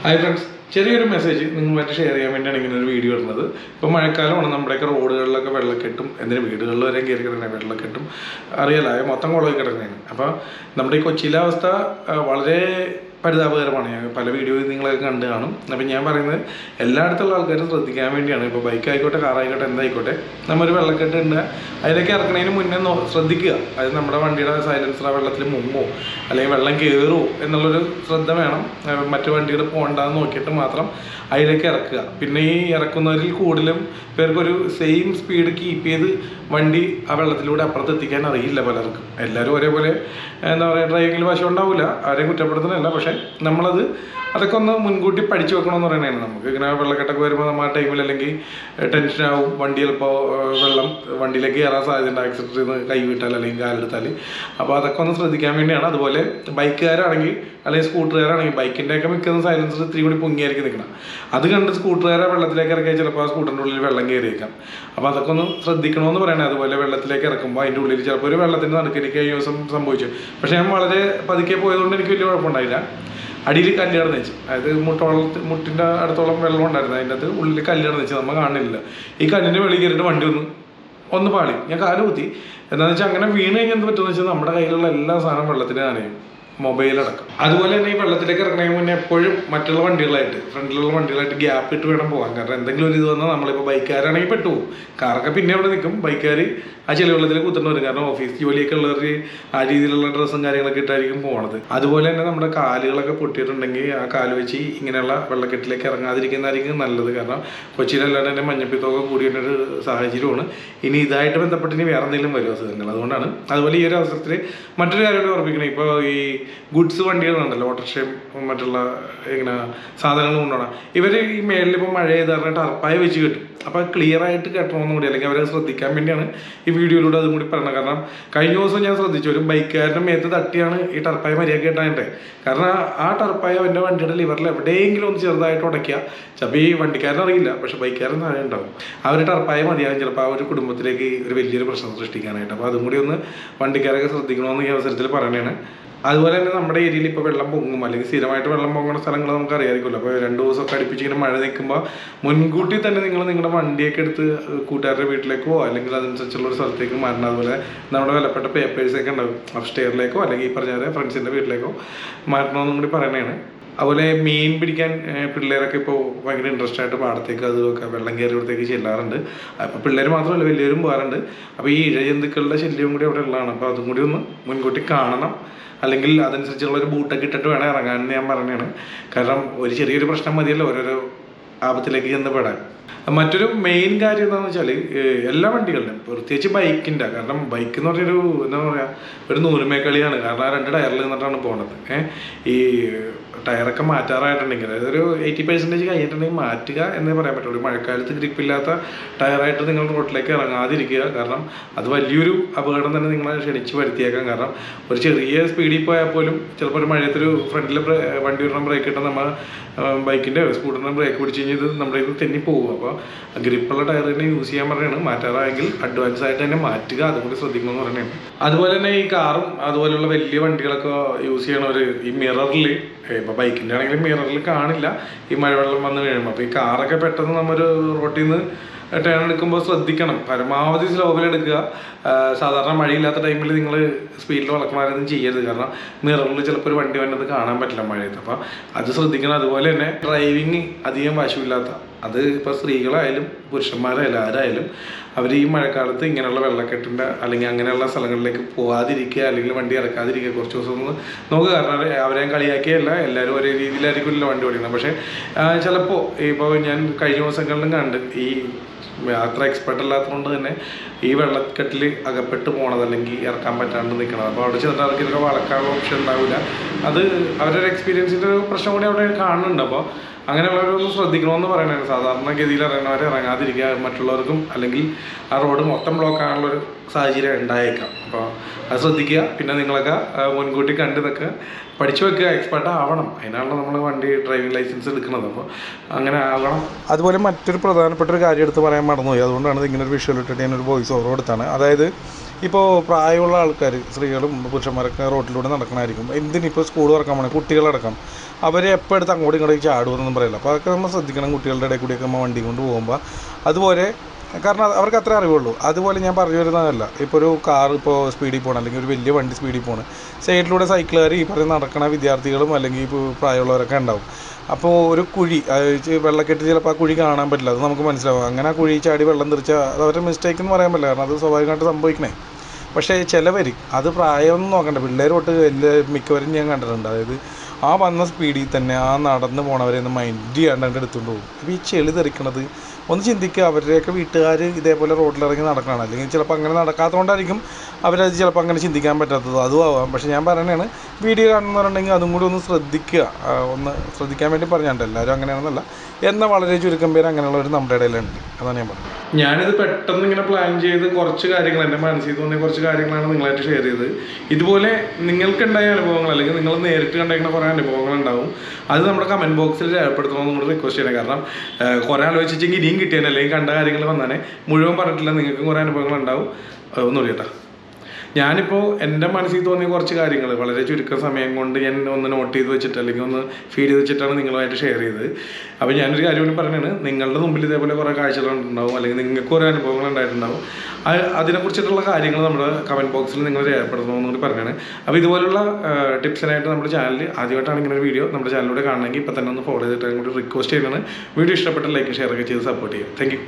Hi friends, ചെറിയൊരു message നിങ്ങളുമായിട്ട് share ചെയ്യാൻ വേണ്ടിയാണ് ഇങ്ങനെ ഒരു വീഡിയോ ഇടുന്നത്. ഇപ്പോൾ മഴക്കാലമാണ്, നമ്മുടെയൊക്കെ റോഡുകളിലൊക്കെ വെള്ളക്കെട്ടും, എന്തിന് വീടുകളിൽ വരെ കയറി കിടക്കണേ വെള്ളക്കെട്ടും അറിയാലോ, മൊത്തം കുളമായി കിടക്കുന്നതാണ്. അപ്പോൾ നമ്മുടെ ഈ കൊച്ചിയിലെ അവസ്ഥ വളരെ പരിതാപകരമാണ്. ഞാൻ പല വീഡിയോയിൽ നിങ്ങളൊക്കെ കണ്ടു കാണും. അപ്പം ഞാൻ പറയുന്നത് എല്ലായിടത്തുള്ള ആൾക്കാരും ശ്രദ്ധിക്കാൻ വേണ്ടിയാണ്. ഇപ്പോൾ ബൈക്കായിക്കോട്ടെ, കാറായിക്കോട്ടെ, എന്തായിക്കോട്ടെ, നമ്മൊരു വെള്ളക്കെട്ട് ഉണ്ട്, അതിലേക്ക് ഇറക്കുന്നതിന് മുന്നേ ശ്രദ്ധിക്കുക. അത് നമ്മുടെ വണ്ടിയുടെ സൈലൻസർ ആ വെള്ളത്തിൽ മുങ്ങോ അല്ലെങ്കിൽ വെള്ളം കയറുമോ എന്നുള്ളൊരു ശ്രദ്ധ വേണം. മറ്റു വണ്ടികൾ പോകണ്ടെന്ന് നോക്കിയിട്ട് മാത്രം അതിലേക്ക് ഇറക്കുക. പിന്നെ ഈ ഇറക്കുന്നവരിൽ കൂടുതലും പേർക്കൊരു സെയിം സ്പീഡ് കീപ്പ് ചെയ്ത് വണ്ടി ആ വെള്ളത്തിലൂടെ അപ്പുറത്ത് എത്തിക്കാൻ അറിയില്ല പലർക്കും. എല്ലാവരും ഒരേപോലെ എന്താ പറയുക, ഡ്രൈവിങ്ങിൽ വശം ഉണ്ടാവില്ല, ആരെയും കുറ്റപ്പെടുത്തുന്നില്ല. പക്ഷേ അതൊക്കെ ഒന്ന് മുൻകൂട്ടി പഠിച്ചു വെക്കണമെന്ന് പറയുന്നതാണ്. നമുക്ക് ഇങ്ങനെ വെള്ളക്കെട്ടൊക്കെ വരുമ്പോൾ നമ്മൾ ആ ടൈമിൽ അല്ലെങ്കിൽ ടെൻഷനാവും, വണ്ടി ചിലപ്പോൾ വണ്ടിയിലേക്ക് കയറാൻ സാധ്യതയുണ്ട്, ആക്സിഡൻറ്റ് ചെയ്ത് കൈ വിട്ടാൽ അല്ലെങ്കിൽ കാലെടുത്താൽ. അപ്പോൾ അതൊക്കെ ഒന്ന് ശ്രദ്ധിക്കാൻ വേണ്ടിയാണ്. അതുപോലെ ബൈക്കുകാരാണെങ്കിൽ അല്ലെങ്കിൽ സ്കൂട്ടറുകാരാണെങ്കിൽ ബൈക്കിൻ്റെയൊക്കെ മിക്കുന്ന സൈലൻസർ ഇത്തിരി കൂടി പൊങ്ങിയായിരിക്കും നിൽക്കണം. അത് കണ്ട് സ്കൂട്ടറുകാരെ വെള്ളത്തിലേക്ക് ഇറക്കിയാൽ ചിലപ്പോൾ ആ സ്കൂട്ടറിൻ്റെ ഉള്ളിൽ വെള്ളം കയറിയേക്കാം. അപ്പോൾ അതൊക്കെ ഒന്ന് ശ്രദ്ധിക്കണമെന്ന് പറയണേ. അതുപോലെ വെള്ളത്തിലേക്ക് ഇറക്കുമ്പോൾ അതിൻ്റെ ഉള്ളിൽ ചിലപ്പോൾ ഒരു വെള്ളത്തിൻ്റെ നടുക്ക് എനിക്ക് കഴിഞ്ഞ ദിവസം സംഭവിച്ചു. പക്ഷേ ഞാൻ വളരെ പതുക്കെ പോയതുകൊണ്ട് എനിക്ക് വലിയ കുഴപ്പമുണ്ടായില്ല. അടിയിൽ കല്ല് കിടന്ന് വെച്ച്, അതായത് മുട്ടിൻ്റെ അടുത്തോളം വെള്ളം ഉണ്ടായിരുന്നു, അതിൻ്റെ അകത്ത് ഉള്ളിൽ കല്ല് കിടന്ന് വെച്ച് നമ്മൾ കാണുന്നില്ല. ഈ കല്ലിൻ്റെ വെളിയിൽ കയറിയിട്ട് വണ്ടി ഒന്ന് പാളി, ഞാൻ കാല് കുത്തി. എന്താണെന്ന് വെച്ചാൽ അങ്ങനെ വീണ് കഴിഞ്ഞാൽ എന്ത് പറ്റുമെന്ന് വെച്ചാൽ നമ്മുടെ കയ്യിലുള്ള എല്ലാ സാധനവും വെള്ളത്തിന് നനയും, മൊബൈലടക്കം. അതുപോലെ തന്നെ ഈ വെള്ളത്തിലേക്ക് ഇറങ്ങുന്നതിന് മുന്നേ എപ്പോഴും മറ്റുള്ള വണ്ടികളായിട്ട്, ഫ്രണ്ടിലുള്ള വണ്ടികളായിട്ട് ഗ്യാപ്പ് ഇട്ട് വേണം പോകാൻ. കാരണം എന്തെങ്കിലും ഒരു ഇത് വന്നാൽ നമ്മളിപ്പോൾ ബൈക്കുകാരാണെങ്കിൽ പെട്ടുപോകും. കാറൊക്കെ പിന്നെ അവിടെ നിൽക്കും, ബൈക്കുകാർ ആ ചെളി വെള്ളത്തിലേക്ക് കുത്തുന്നു വരും. കാരണം ഓഫീസ് ജോലിയൊക്കെ ഉള്ളവർ ആ രീതിയിലുള്ള ഡ്രസ്സും കാര്യങ്ങളൊക്കെ ഇട്ടായിരിക്കും പോകണത്. അതുപോലെ തന്നെ നമ്മുടെ കാലുകളൊക്കെ പൊട്ടിയിട്ടുണ്ടെങ്കിൽ ആ കാല് വെച്ച് ഇങ്ങനെയുള്ള വെള്ളക്കെട്ടിലേക്ക് ഇറങ്ങാതിരിക്കുന്നതായിരിക്കും നല്ലത്. കാരണം കൊച്ചിയിലല്ലാണ്ട് തന്നെ മഞ്ഞപ്പിത്തമൊക്കെ കൂടിയൊരു സാഹചര്യമാണ്. ഇനി ഇതായിട്ട് ബന്ധപ്പെട്ട് ഇനി വേറെ എന്തെങ്കിലും വരും അസുഖങ്ങൾ. അതുകൊണ്ടാണ്. അതുപോലെ ഈ ഒരു അവസരത്തിൽ മറ്റൊരു കാര്യം ഓർമ്മിക്കണം. ഇപ്പോൾ ഈ ഗുഡ്സ് വണ്ടികളുണ്ടല്ലോ, ഓട്ടോറിക്ഷയും മറ്റുള്ള ഇങ്ങനെ സാധനങ്ങൾ കൊണ്ടുപോകണം, ഇവർ ഈ മേളിൽ ഇപ്പോൾ മഴ ചെയ്ത് പറഞ്ഞിട്ട് ടർപ്പായ വെച്ച് കിട്ടും. അപ്പോൾ ക്ലിയർ ആയിട്ട് കേട്ടണമെന്നും കൂടി, അല്ലെങ്കിൽ അവരെ ശ്രദ്ധിക്കാൻ വേണ്ടിയാണ് ഈ വീഡിയോയിലൂടെ അതും കൂടി പറയണം. കാരണം കഴിഞ്ഞ ദിവസം ഞാൻ ശ്രദ്ധിച്ചു, ഒരു ബൈക്കുകാരൻ്റെ മേത്ത് തട്ടിയാണ് ഈ ടർപ്പായ മര്യാദ കേട്ടായിട്ട്. കാരണം ആ ടർപ്പായ അവൻ്റെ വണ്ടിയുടെ ലിവറിൽ എവിടെയെങ്കിലും ഒന്ന് ചെറുതായിട്ട് ഉടയ്ക്കുക. ചിലപ്പോൾ ഈ വണ്ടിക്കാരനറിയില്ല, പക്ഷെ ബൈക്കുകാരൻ താഴെ ഉണ്ടാവും. ആ ഒരു ടർപ്പായ മതിയാകും ചിലപ്പോൾ ആ ഒരു കുടുംബത്തിലേക്ക് ഒരു വലിയൊരു പ്രശ്നം സൃഷ്ടിക്കാനായിട്ട്. അപ്പോൾ അതും കൂടി ഒന്ന് വണ്ടിക്കാരൊക്കെ ശ്രദ്ധിക്കണമെന്ന് ഈ അവസരത്തിൽ പറയണതാണ്. അതുപോലെ തന്നെ നമ്മുടെ ഏരിയയിൽ ഇപ്പോൾ വെള്ളം പൊങ്ങും, അല്ലെങ്കിൽ സ്ഥിരമായിട്ട് വെള്ളം പൊങ്ങുന്ന സ്ഥലങ്ങൾ നമുക്ക് അറിയാമായിരിക്കുമല്ലോ. അപ്പോൾ 2 ദിവസമൊക്കെ അടുപ്പിച്ചിങ്ങനെ മഴ നിൽക്കുമ്പോൾ മുൻകൂട്ടി തന്നെ നിങ്ങൾ നിങ്ങളുടെ വണ്ടിയൊക്കെ എടുത്ത് കൂട്ടുകാരുടെ വീട്ടിലേക്കോ അല്ലെങ്കിൽ അതനുസരിച്ചുള്ള ഒരു സ്ഥലത്തേക്ക് മാറണം. അതുപോലെ നമ്മുടെ വിലപ്പെട്ട പേപ്പേഴ്സൊക്കെ ഉണ്ടാവും, അപ്സ്റ്റെയറിലേക്കോ അല്ലെങ്കിൽ ഈ പറഞ്ഞ ഫ്രണ്ട്സിൻ്റെ വീട്ടിലേക്കോ മാറ്റണമെന്നും കൂടി പറയണതാണ്. അതുപോലെ മീൻ പിടിക്കാൻ പിള്ളേരൊക്കെ ഇപ്പോൾ ഭയങ്കര ഇൻട്രസ്റ്റ് ആയിട്ട് പാടത്തേക്ക് അതൊക്കെ വെള്ളം കയറിയിടത്തേക്ക് ചെല്ലാറുണ്ട്. അപ്പോൾ പിള്ളേർ മാത്രമല്ല വലിയവരും പോകാറുണ്ട്. അപ്പോൾ ഈ ഇഴജന്തുക്കളുടെ ശല്യവും കൂടി അവിടെ ഉള്ളതാണ്. അപ്പോൾ അതും കൂടി ഒന്ന് മുൻകൂട്ടി കാണണം, അല്ലെങ്കിൽ അതനുസരിച്ചുള്ളൊരു ബൂട്ടൊക്കെ ഇട്ടിട്ട് വേണം ഇറങ്ങാനെന്ന് ഞാൻ പറഞ്ഞതാണ്. കാരണം ഒരു ചെറിയൊരു പ്രശ്നം മതിയല്ലോ ഓരോരോ ആപത്തിലേക്ക് ചെന്ന് പെടാൻ. മറ്റൊരു മെയിൻ കാര്യം എന്താണെന്ന് വെച്ചാൽ എല്ലാ വണ്ടികളിലും, പ്രത്യേകിച്ച് ബൈക്കിൻ്റെ, കാരണം ബൈക്ക് എന്ന് പറഞ്ഞൊരു എന്താ പറയുക, ഒരു നൂലുമേക്കളിയാണ്. കാരണം ആ 2 ടയറിൽ നിന്നിട്ടാണ് പോകുന്നത്. ഈ ടയറൊക്കെ മാറ്റാറായിട്ടുണ്ടെങ്കിൽ, അതായത് ഒരു 80% കഴിഞ്ഞിട്ടുണ്ടെങ്കിൽ മാറ്റുക എന്നേ പറയാൻ പറ്റുള്ളൂ. മഴക്കാലത്ത് ഗ്രിപ്പില്ലാത്ത ടയറായിട്ട് നിങ്ങൾ റോഡിലേക്ക് ഇറങ്ങാതിരിക്കുക. കാരണം അത് വലിയൊരു അപകടം തന്നെ നിങ്ങളെ ക്ഷണിച്ച് വരുത്തിയേക്കാം. കാരണം ഒരു ചെറിയ സ്പീഡിൽ പോയാൽ പോലും ചിലപ്പോൾ ഒരു മഴയത്തൊരു ഫ്രണ്ടിൽ വണ്ടി വിടണം, ബ്രേക്ക് ഇട്ടാൽ നമ്മൾ ബൈക്കിൻ്റെ സ്കൂട്ടറിൻ്റെ ബ്രേക്ക് പിടിച്ച് കഴിഞ്ഞാൽ നമ്മുടെ ഇത് തെന്നി പോകും. അപ്പോൾ ഗ്രിപ്പുള്ള ടയർ തന്നെ യൂസ് ചെയ്യാൻ പറയുകയാണ്. മാറ്റാറായെങ്കിൽ അഡ്വാൻസ് ആയിട്ട് തന്നെ മാറ്റുക, അതുകൂടി ശ്രദ്ധിക്കണമെന്ന് പറയുന്നത്. അതുപോലെ തന്നെ ഈ കാറും അതുപോലെയുള്ള വലിയ വണ്ടികളൊക്കെ യൂസ് ചെയ്യണവർ ഈ മിററിൽ, ഇപ്പോൾ ബൈക്കിൻ്റെ ആണെങ്കിൽ മിററിൽ കാണില്ല ഈ മഴവെള്ളം വന്ന് വീഴുമ്പോൾ. അപ്പോൾ ഈ കാറൊക്കെ പെട്ടെന്ന് നമ്മൊരു റോട്ടിൽ നിന്ന് ടേൺ എടുക്കുമ്പോൾ ശ്രദ്ധിക്കണം, പരമാവധി സ്ലോവിലെടുക്കുക. സാധാരണ മഴയില്ലാത്ത ടൈമിൽ നിങ്ങൾ സ്പീഡിൽ വളക്കണമാരൊന്നും ചെയ്യരുത്. കാരണം മിററിൽ ചിലപ്പോൾ ഒരു വണ്ടി വന്നത് കാണാൻ പറ്റില്ല മഴയത്ത്. അപ്പോൾ അത് ശ്രദ്ധിക്കണം. അതുപോലെ തന്നെ ഡ്രൈവിങ് അധികം വശമില്ലാത്ത, അത് ഇപ്പോൾ സ്ത്രീകളായാലും പുരുഷന്മാരായാലും ആരായാലും, അവർ ഈ മഴക്കാലത്ത് ഇങ്ങനെയുള്ള വെള്ളക്കെട്ടിൻ്റെ അല്ലെങ്കിൽ അങ്ങനെയുള്ള സ്ഥലങ്ങളിലേക്ക് പോകാതിരിക്കുക, അല്ലെങ്കിൽ വണ്ടി ഇറക്കാതിരിക്കുക. കുറച്ച് ദിവസം ഒന്ന് നോക്കുക. കാരണം അവരെയും കളിയാക്കിയല്ല, എല്ലാവരും ഒരേ രീതിയിലായിരിക്കില്ല വണ്ടി ഓടിക്കണം. പക്ഷേ ചിലപ്പോൾ ഇപ്പോൾ ഞാൻ കഴിഞ്ഞ ദിവസങ്ങളിലും കണ്ട് ഈ അത്ര എക്സ്പെർട്ട് അല്ലാത്തതുകൊണ്ട് തന്നെ ഈ വെള്ളക്കെട്ടിൽ അകപ്പെട്ട് പോകണത് അല്ലെങ്കിൽ ഇറക്കാൻ പറ്റാണ്ട് നിൽക്കണം. അപ്പോൾ അവിടെ ചെന്നിട്ട് അവർക്ക് ഇതൊക്കെ വളക്കാനുള്ള ഓപ്ഷൻ ഉണ്ടാവില്ല. അത് അവരുടെ എക്സ്പീരിയൻസിൻ്റെ ഒരു പ്രശ്നം കൂടി അവിടെ കാണുന്നുണ്ട്. അപ്പോൾ അങ്ങനെയുള്ളവരൊന്ന് ശ്രദ്ധിക്കണമെന്ന് പറയണത്. സാധാരണഗതിയിൽ ഇറങ്ങുന്നവരെ ഇറങ്ങാതിരിക്കുക, മറ്റുള്ളവർക്കും അല്ലെങ്കിൽ ആ റോഡ് മൊത്തം ബ്ലോക്ക് ആകാനുള്ളൊരു സാഹചര്യം ഉണ്ടായേക്കാം. അപ്പോൾ അത് ശ്രദ്ധിക്കുക. പിന്നെ നിങ്ങളൊക്കെ മുൻകൂട്ടി കണ്ട് ഇതൊക്കെ പഠിച്ചു വെക്കുക, എക്സ്പെർട്ട് ആവണം. അതിനാണല്ലോ നമ്മൾ വണ്ടി ഡ്രൈവിംഗ് ലൈസൻസ് എടുക്കുന്നത്. അപ്പോൾ അങ്ങനെ ആവണം. അതുപോലെ മറ്റൊരു പ്രധാനപ്പെട്ട ഒരു കാര്യം എടുത്ത് പറയാൻ മറന്നുപോയി, അതുകൊണ്ടാണ് ഇങ്ങനെ ഒരു വിഷ്വൽ ഇട്ടിട്ട് ഞാനൊരു വോയിസ് ഓവർ കൊടുത്താണ്. അതായത് ഇപ്പോൾ പ്രായമുള്ള ആൾക്കാർ സ്ത്രീകളും പുരുഷന്മാരൊക്കെ റോട്ടിലൂടെ നടക്കണമായിരിക്കും. എന്തിനിപ്പോൾ സ്കൂൾ തുറക്കാൻ പോകണം, കുട്ടികളടക്കം അവരെ എപ്പോൾ എടുത്ത് അങ്ങോട്ടും ഇങ്ങോട്ടേക്ക് ചാടുമെന്നൊന്നും പറയില്ല. അപ്പോൾ അതൊക്കെ നമ്മൾ ശ്രദ്ധിക്കണം കുട്ടികളുടെ ഇടയിൽ കൂടിയൊക്കെ നമ്മൾ വണ്ടി കൊണ്ട് പോകുമ്പോൾ. അതുപോലെ കാരണം അവർക്ക് അത്രേ അറിവുള്ളൂ. അതുപോലെ ഞാൻ പറഞ്ഞു വരുന്നതല്ല, ഇപ്പോൾ ഒരു കാർ ഇപ്പോൾ സ്പീഡിൽ പോകണം അല്ലെങ്കിൽ ഒരു വലിയ വണ്ടി സ്പീഡിൽ പോകണം, സൈഡിലൂടെ സൈക്കിളുകാർ ഈ പറഞ്ഞ് നടക്കണ വിദ്യാർത്ഥികളും അല്ലെങ്കിൽ ഇപ്പോൾ പ്രായമുള്ളവരൊക്കെ ഉണ്ടാവും. അപ്പോൾ ഒരു കുഴി വെള്ളക്കെട്ട് ചിലപ്പോൾ ആ കുഴി കാണാൻ പറ്റില്ല, അത് നമുക്ക് മനസ്സിലാവും. അങ്ങനെ ആ കുഴി ചാടി വെള്ളം തെറിച്ചാൽ അത് അവരുടെ മിസ്റ്റേക്ക് എന്ന് പറയാൻ പറ്റില്ല, കാരണം അത് സ്വാഭാവികമായിട്ട് സംഭവിക്കണേ. പക്ഷേ ചിലവർ അത് പ്രായമൊന്നും നോക്കണ്ട, പിള്ളേർ തൊട്ട് മിക്കവരും ഞാൻ കണ്ടിട്ടുണ്ട്. അതായത് ആ വന്ന സ്പീഡിൽ തന്നെ ആ നടന്ന് പോണവരെ ഒന്ന് മൈൻഡ് ചെയ്യാണ്ട് എടുത്തുകൊണ്ട് പോകും. അപ്പോൾ ഈ ചെളി തെറിക്കണത് ഒന്ന് ചിന്തിക്കുക. അവരുടെയൊക്കെ വീട്ടുകാർ ഇതേപോലെ റോഡിലിറങ്ങി നടക്കണം, അല്ലെങ്കിൽ ചിലപ്പോൾ അങ്ങനെ നടക്കാത്തതുകൊണ്ടായിരിക്കും അവരത് ചിലപ്പോൾ അങ്ങനെ ചിന്തിക്കാൻ പറ്റാത്തത്, അതും ആവാം. പക്ഷേ ഞാൻ പറയണതാണ്, വീഡിയോ കാണുന്നവരുണ്ടെങ്കിൽ അതും കൂടി ഒന്ന് ശ്രദ്ധിക്കുക. ഒന്ന് ശ്രദ്ധിക്കാൻ വേണ്ടി പറഞ്ഞാണ്ട്, എല്ലാവരും അങ്ങനെയാണെന്നല്ല, എന്നാൽ വളരെ ചുരുക്കം പേര് അങ്ങനെയുള്ളവർ നമ്മുടെ ഇടയിലുണ്ട്. അതാണ് ഞാൻ പറഞ്ഞത്. ഞാനിത് പെട്ടെന്ന് ഇങ്ങനെ പ്ലാൻ ചെയ്ത് കുറച്ച് കാര്യങ്ങൾ എൻ്റെ മനസ്സിൽ തോന്നിയ കുറച്ച് കാര്യങ്ങളാണ് നിങ്ങളായിട്ട് ഷെയർ ചെയ്തത്. ഇതുപോലെ നിങ്ങൾക്കുണ്ടായ അനുഭവങ്ങൾ അല്ലെങ്കിൽ നിങ്ങൾ നേരിട്ട് കണ്ടിരിക്കുന്ന കുറേ അനുഭവങ്ങളുണ്ടാവും. അത് നമ്മുടെ കമൻറ്റ് ബോക്സിൽ രേഖപ്പെടുത്തണമെന്ന് നമ്മൾ റിക്വസ്റ്റ് ചെയ്യണം. കാരണം കുറേ ആലോചിച്ചെങ്കിൽ ഇനിയും കിട്ടിയാൽ അല്ലെങ്കിൽ കണ്ട കാര്യങ്ങൾ വന്നാലേ മുഴുവൻ പറഞ്ഞിട്ടില്ല, നിങ്ങൾക്കും കുറേ അനുഭവങ്ങളുണ്ടാവും. ഒന്നുകൂടി കേട്ടോ, ഞാനിപ്പോൾ എൻ്റെ മനസ്സിൽ തോന്നിയ കുറച്ച് കാര്യങ്ങൾ വളരെ ചുരുക്കം സമയം കൊണ്ട് ഞാൻ ഒന്ന് നോട്ട് ചെയ്ത് വെച്ചിട്ട് അല്ലെങ്കിൽ ഒന്ന് ഫീഡ് ചെയ്ത് വെച്ചിട്ടാണ് നിങ്ങളുമായിട്ട് ഷെയർ ചെയ്തത്. അപ്പോൾ ഞാനൊരു കാര്യം കൂടി പറഞ്ഞാണ്, നിങ്ങളുടെ മുമ്പിൽ ഇതേപോലെ കുറേ കാഴ്ചകളുണ്ടാവും അല്ലെങ്കിൽ നിങ്ങൾക്ക് കുറേ അനുഭവങ്ങൾ ഉണ്ടായിട്ടുണ്ടാവും. അതിനെക്കുറിച്ചിട്ടുള്ള കാര്യങ്ങൾ നമ്മുടെ കമൻറ്റ് ബോക്സിൽ നിങ്ങൾ രേഖപ്പെടുത്തണമെന്ന് കൂടി പറഞ്ഞാണ്. അപ്പോൾ ഇതുപോലുള്ള ടിപ്സിനായിട്ട് നമ്മുടെ ചാനൽ ആദ്യമായിട്ടാണ് ഇങ്ങനെ ഒരു വീഡിയോ നമ്മുടെ ചാനലിലൂടെ കാണണമെങ്കിൽ ഇപ്പോൾ തന്നെ ഒന്ന് ഫോളോ ചെയ്തിട്ട് കൂടി റിക്വസ്റ്റ് ചെയ്യുന്നതാണ്. വീഡിയോ ഇഷ്ടപ്പെട്ട ലൈക്ക് ഷെയർ ഒക്കെ ചെയ്ത് സപ്പോർട്ട് ചെയ്യുക. Thank you.